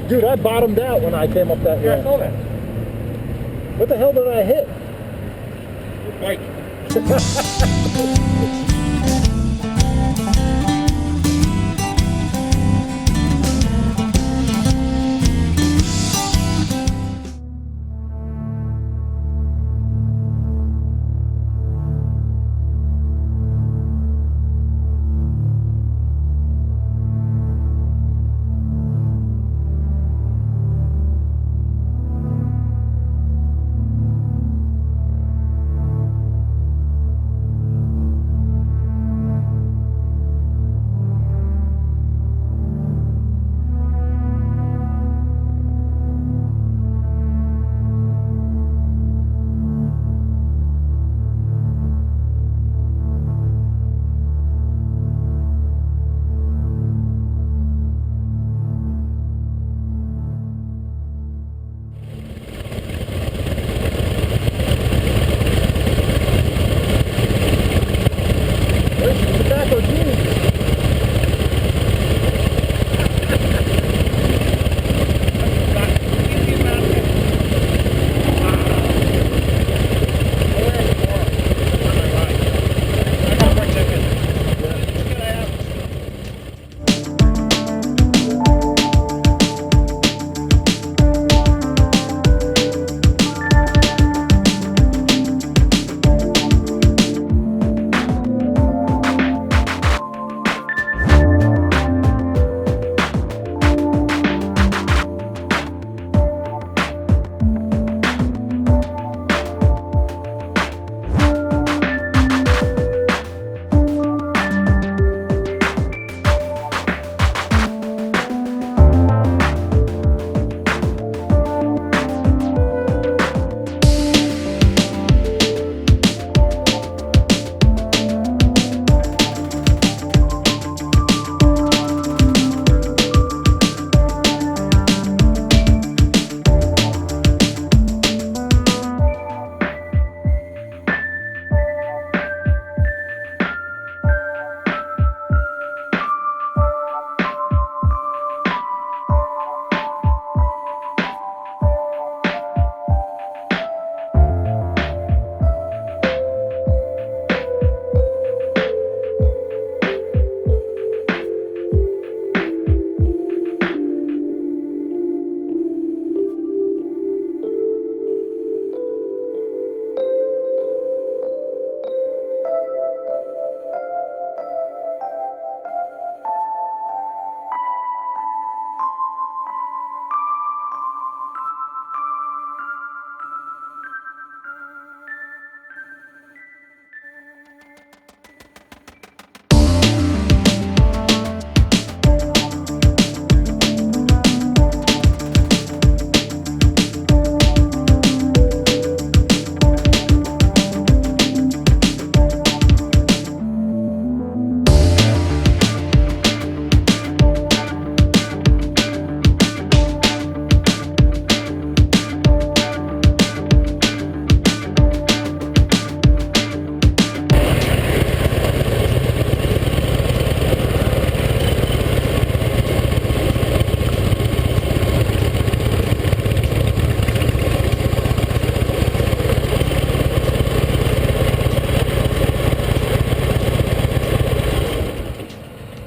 Dude, I bottomed out when I came up that hill. Yeah, I saw that. What the hell did I hit? Your bike.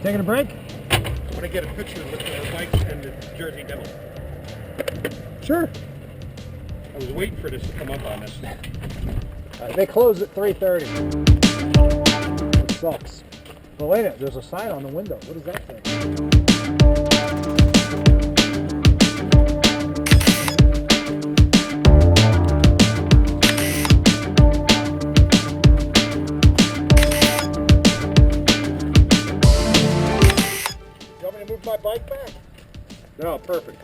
Taking a break? I want to get a picture with the bikes and the Jersey Devil. Sure. I was waiting for this to come up on us. They close at 3:30. It sucks. Well, wait a minute. There's a sign on the window. What does that say? You want me to move my bike back? No, perfect.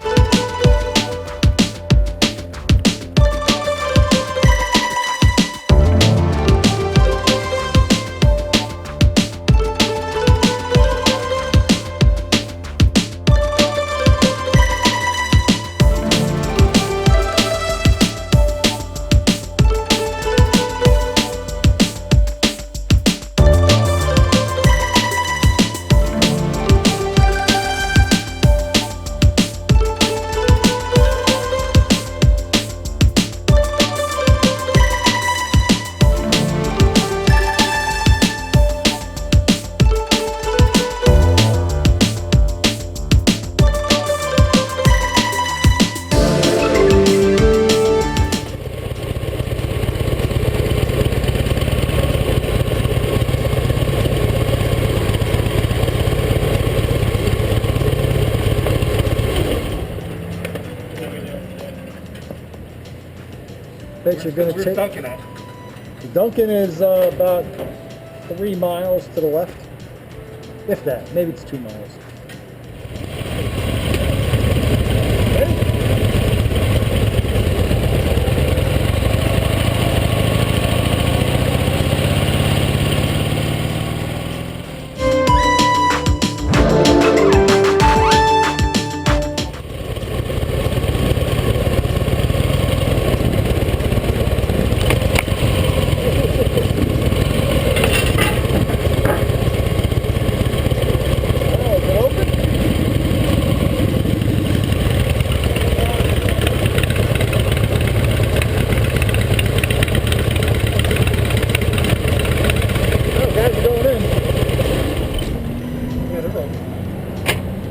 Bet you're going to Where's take... Duncan at? Duncan is about 3 miles to the left. If that. Maybe it's 2 miles.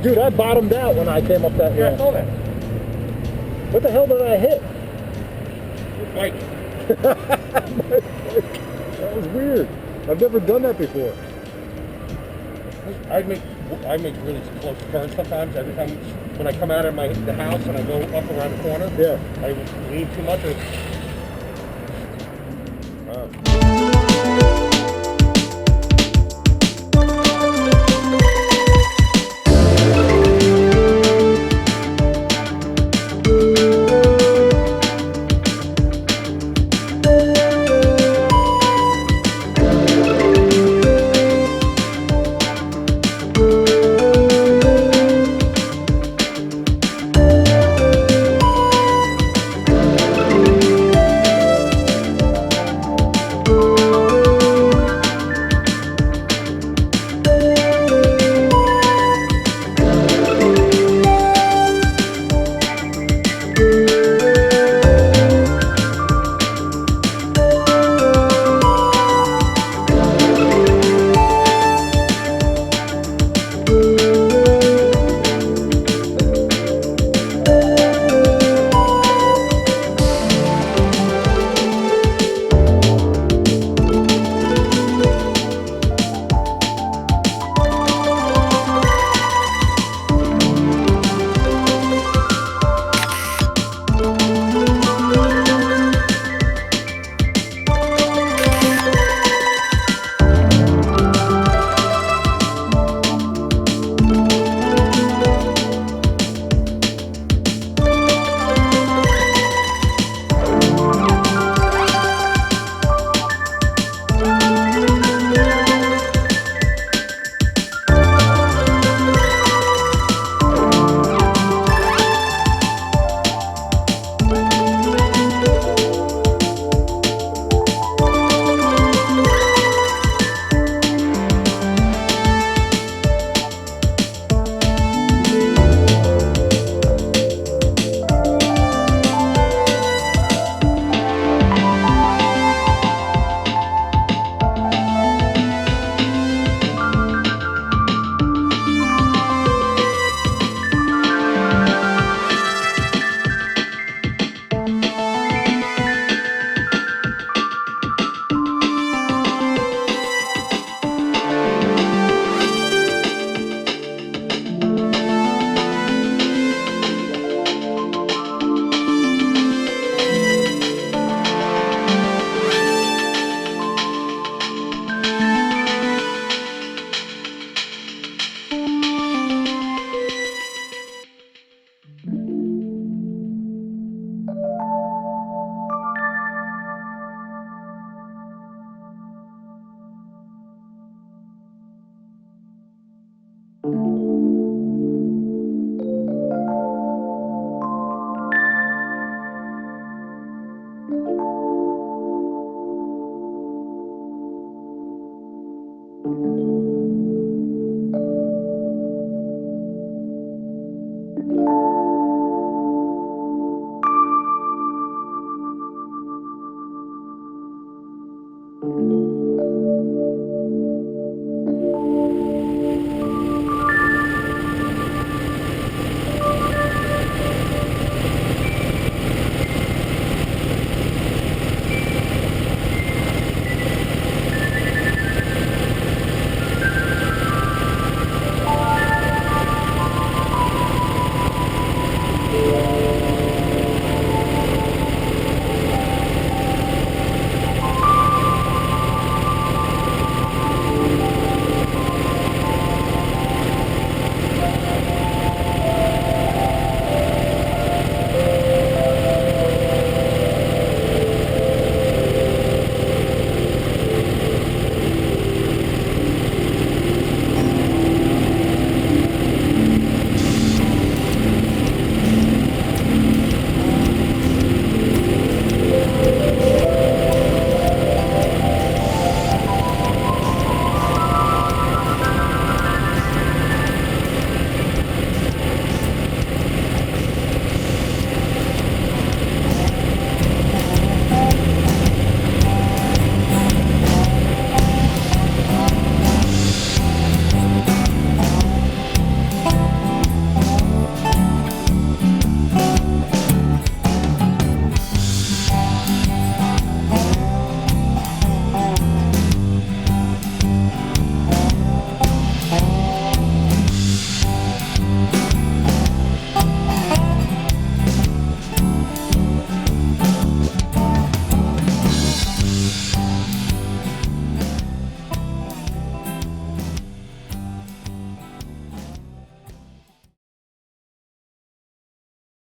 Dude, I bottomed out when I came up that Yeah, I ramp. saw that. What the hell did I hit? Bike. That was weird. I've never done that before. I make really close turns sometimes. Every time when I come out of the house and I go up around the corner, Yeah. I lean too much.